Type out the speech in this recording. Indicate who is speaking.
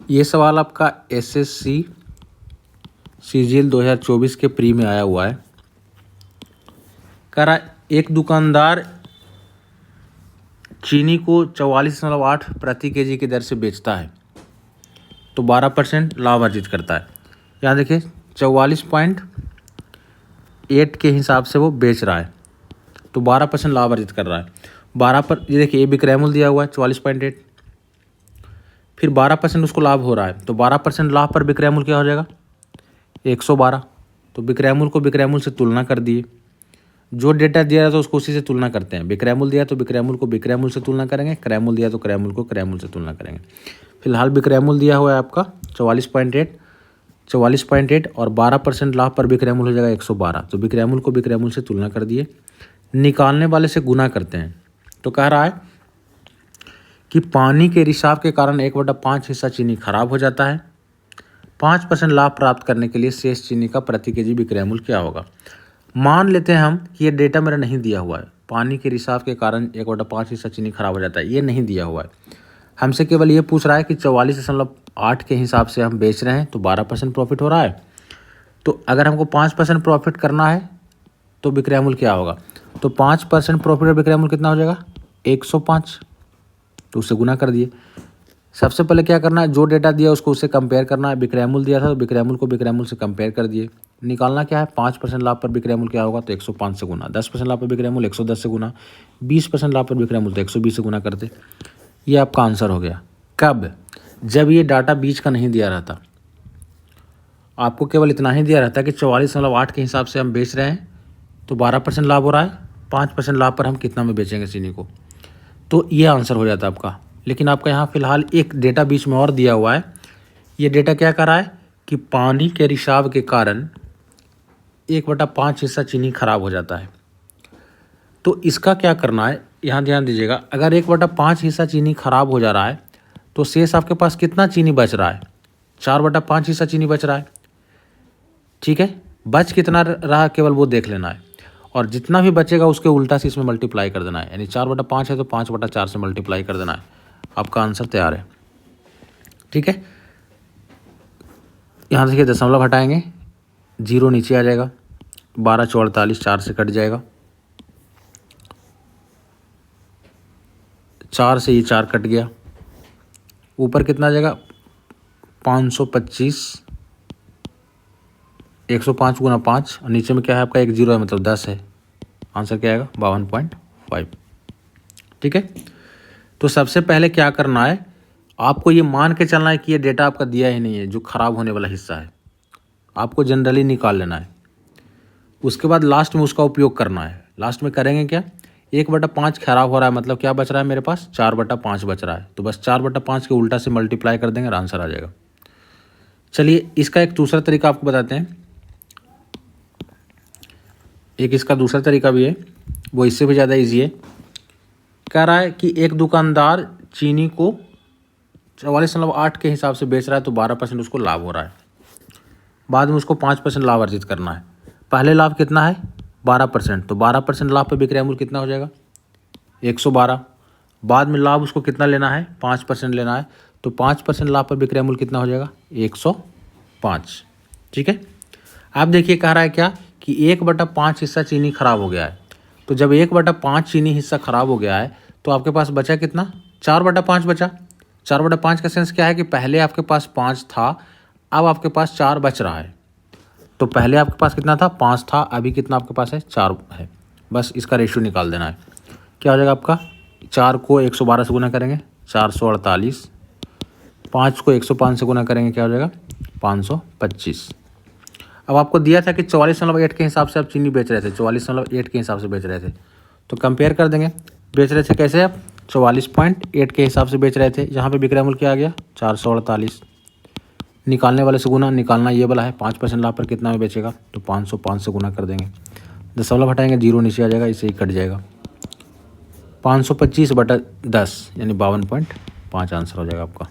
Speaker 1: ये सवाल आपका एसएससी सीजीएल 2024 के प्री में आया हुआ है। कह रहा एक दुकानदार चीनी को 44.8 प्रति केजी की दर से बेचता है तो 12% लाभ अर्जित करता है। यहाँ देखिए 44.8 के हिसाब से वो बेच रहा है तो 12% लाभ अर्जित कर रहा है। 12 पर ये देखिए ये विक्रय मूल्य दिया हुआ है 44.8, फिर 12% उसको लाभ हो रहा है तो 12% लाभ पर विक्रय मूल्य क्या हो जाएगा 112। तो विक्रय मूल्य को विक्रय मूल्य से तुलना कर दिए। जो डेटा दिया है तो उसको उसी से तुलना करते हैं। विक्रय मूल्य दिया तो विक्रय मूल्य को विक्रय मूल्य से तुलना करेंगे, क्रय मूल्य दिया तो क्रय मूल्य को क्रय मूल्य से तुलना करेंगे। फिलहाल विक्रय मूल्य दिया हुआ है आपका 44.8 और 12% लाभ पर विक्रय मूल्य हो जाएगा 112। तो विक्रय मूल्य को विक्रय मूल्य से तुलना कर दिए, निकालने वाले से गुना करते हैं। तो कह रहा है कि पानी के रिसाव के कारण 1/5 हिस्सा चीनी खराब हो जाता है। 5% लाभ प्राप्त करने के लिए शेष चीनी का प्रति केजी विक्रय मूल्य क्या होगा। मान लेते हैं हम कि ये डेटा मेरा नहीं दिया हुआ है। पानी के रिसाव के कारण 1/5 हिस्सा चीनी खराब हो जाता है, ये नहीं दिया हुआ है। हमसे केवल ये पूछ रहा है कि 44.8 के हिसाब से हम बेच रहे हैं तो 12% प्रॉफिट हो रहा है। तो अगर हमको 5% प्रॉफिट करना है तो विक्रय मूल्य क्या होगा। तो 5% प्रॉफिट और विक्रय मूल्य कितना हो जाएगा 105। तो उससे गुना कर दिए। सबसे पहले क्या करना है, जो डेटा दिया उसको उससे कंपेयर करना है। विक्रय मूल्य दिया था तो विक्रय मूल्य को विक्रय मूल्य से कंपेयर कर दिए। निकालना क्या है 5% लाभ पर विक्रय मूल्य क्या होगा तो 105 से गुना, 10% लाभ पर विक्रय मूल्य 110 से गुना, 20% लाभ पर विक्रय मूल्य तो 120 से गुना करते। ये आपका आंसर हो गया। कब, जब ये डाटा बीच का नहीं दिया रहता, आपको केवल इतना ही दिया रहता है कि 44.8 के हिसाब से हम बेच रहे हैं तो 12% लाभ हो रहा है, 5% लाभ पर हम कितना में बेचेंगे चीनी को, तो ये आंसर हो जाता है आपका। लेकिन आपका यहाँ फिलहाल एक डेटा बीच में और दिया हुआ है। ये डेटा क्या कर रहा है कि पानी के रिसाव के कारण 1/5 हिस्सा चीनी खराब हो जाता है। तो इसका क्या करना है, यहाँ ध्यान दीजिएगा। अगर 1/5 हिस्सा चीनी खराब हो जा रहा है तो शेष आपके पास कितना चीनी बच रहा है 4/5 हिस्सा चीनी बच रहा है। ठीक है, बच कितना रहा केवल वो देख लेना है और जितना भी बचेगा उसके उल्टा से इसमें मल्टीप्लाई कर देना है। यानी 4/5 है तो 5/4 से मल्टीप्लाई कर देना है। आपका आंसर तैयार है। ठीक है, यहाँ देखिए दशमलव हटाएंगे, 0 नीचे आ जाएगा, 12 × 48 4 से कट जाएगा, 4 से ये 4 कट गया, ऊपर कितना आ जाएगा 525, 105 × 5 और नीचे में क्या है आपका 1 0 है मतलब 10 है। आंसर क्या आएगा 52.5। ठीक है, तो सबसे पहले क्या करना है, आपको ये मान के चलना है कि ये डेटा आपका दिया ही नहीं है जो ख़राब होने वाला हिस्सा है, आपको जनरली निकाल लेना है। उसके बाद लास्ट में उसका उपयोग करना है। लास्ट में करेंगे क्या, 1/5 खराब हो रहा है मतलब क्या बच रहा है मेरे पास 4/5 बच रहा है, तो बस 4/5 के उल्टा से मल्टीप्लाई कर देंगे और आंसर आ जाएगा। चलिए इसका एक दूसरा तरीका आपको बताते हैं। एक इसका दूसरा तरीका भी है, वो इससे भी ज़्यादा ईजी है। कह रहा है कि एक दुकानदार चीनी को 44.8 के हिसाब से बेच रहा है तो 12% उसको लाभ हो रहा है। बाद में उसको 5% लाभ अर्जित करना है। पहले लाभ कितना है 12%, तो 12% लाभ पर विक्रय मूल्य कितना हो जाएगा 112। बाद में लाभ उसको कितना लेना है 5% लेना है, तो 5% लाभ पर विक्रय मूल्य कितना हो जाएगा 105। ठीक है, आप देखिए कह रहा है क्या कि 1/5 हिस्सा चीनी खराब हो गया है। तो जब 1/5 चीनी हिस्सा खराब हो गया है तो आपके पास बचा कितना 4/5 बचा। 4/5 का सेंस क्या है कि पहले आपके पास 5 था, अब आपके पास 4 बच रहा है। तो पहले आपके पास कितना था 5 था, अभी कितना आपके पास है 4 है। बस इसका रेशियो निकाल देना है। क्या हो जाएगा आपका 4 को 112 से गुना करेंगे 448, 5 को 105 से गुना करेंगे क्या हो जाएगा 525। अब आपको दिया था कि 44.8 के हिसाब से आप चीनी बेच रहे थे, 44.8 के हिसाब से बेच रहे थे, तो कंपेयर कर देंगे। बेच रहे थे कैसे आप 44.8 के हिसाब से बेच रहे थे, यहाँ पे विक्रय मूल्य क्या आ गया 448। निकालने वाले से गुना, निकालना ये वाला है 5% लाभ पर कितना में बेचेगा तो 505 से गुना कर देंगे। दशमलव हटाएंगे 0 नीचे आ जाएगा, इसे ही कट जाएगा। 525/10 यानी 52.5 आंसर हो जाएगा आपका।